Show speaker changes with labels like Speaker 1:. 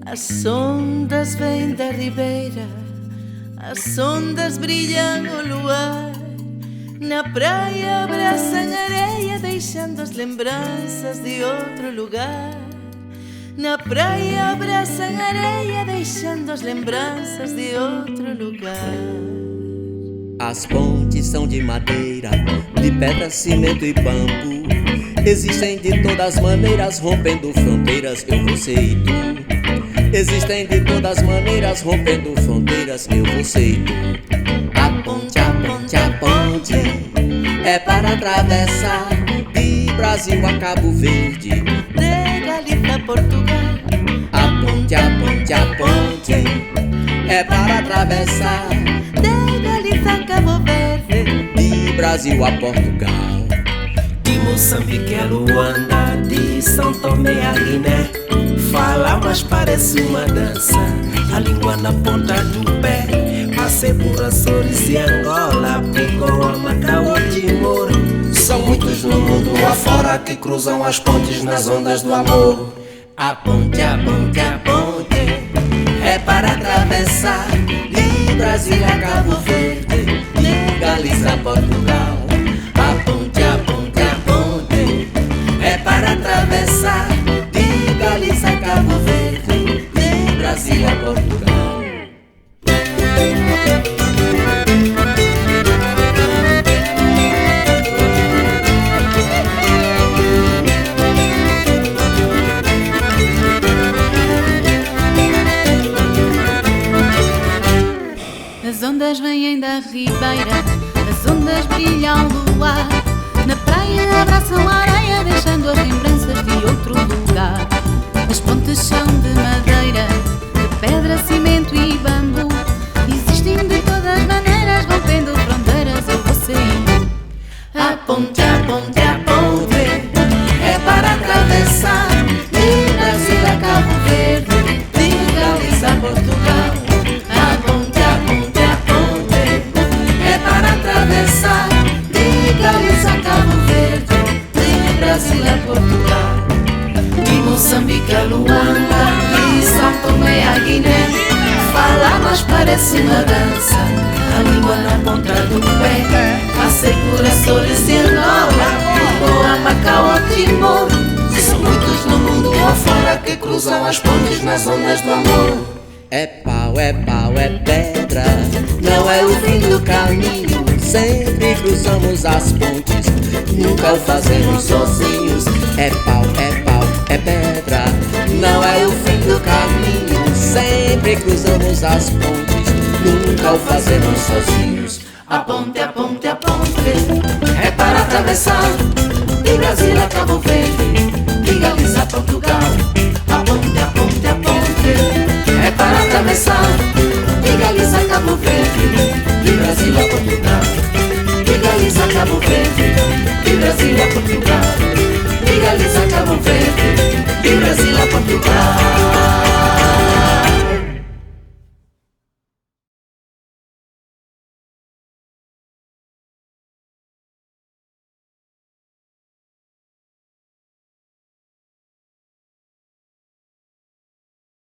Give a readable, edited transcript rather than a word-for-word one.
Speaker 1: As ondas vêm da ribeira, as ondas brilham o luar. Na praia abraçam areia, deixando as lembranças de outro lugar. Na praia abraçam areia, deixando as lembranças de outro lugar.
Speaker 2: As pontes são de madeira, de pedra, cimento e bambu. Existem de todas maneiras, rompendo fronteiras, eu, você e tu. Existem de todas maneiras, rompendo fronteiras, eu, você e tu. A ponte, a ponte, a ponte é para atravessar de Brasil a Cabo Verde,
Speaker 1: de Galiza a Portugal.
Speaker 2: A ponte, a ponte, a ponte é para atravessar
Speaker 1: de Galiza a Cabo Verde,
Speaker 2: de Brasil a Portugal.
Speaker 3: De Moçambique a Luanda, de São Tomé a Guiné. Fala, mas parece uma dança, a língua na ponta do pé. Passei por Açores e Angola, Angola, Macau, Timor. São muitos no mundo afora que cruzam as pontes nas ondas do amor.
Speaker 2: A ponte, a ponte, a ponte é para atravessar de Brasil a Cabo Verde, de Galiza a Portugal. A ponte, a ponte, a ponte é para atravessar de Galiza a Cabo Verde, de Brasil a Portugal.
Speaker 1: as ondas vêm da ribeira, as ondas brilham o luar. Na praia abraçam a areia, deixando as lembranças de outro lugar. As pontes são de madeira, de pedra, cimento e bambu. Existem de todas maneiras, rompendo fronteiras, eu, você e tu.
Speaker 2: A ponte, a ponte, a ponte é para atravessar de Brasil a Cabo Verde, de Galiza a Portugal. A ponte, a ponte, a ponte é para atravessar de Galiza a Cabo Verde, de Brasil a Portugal.
Speaker 3: De Moçambique a Luanda, de São Tomé a Guiné. Fala, mas parece uma dança, a língua na ponta do pé. Passei por Açores e Angola, Lisboa, Macau, Timor. São muitos no mundo afora que cruzam as pontes nas ondas do amor.
Speaker 2: É pau, é pau, é pedra, não é o fim do caminho. Sempre cruzamos as pontes, nunca o fazemos sozinhos. É pau, é pedra, não é o fim do caminho. Sempre cruzamos as pontes, nunca o fazemos sozinhos.
Speaker 3: A ponte, a ponte, a ponte é para atravessar de Brasil a Cabo Verde, de Galiza a Portugal. A ponte, a ponte, a ponte é para atravessar de Galiza a Cabo Verde, de Brasil a Portugal.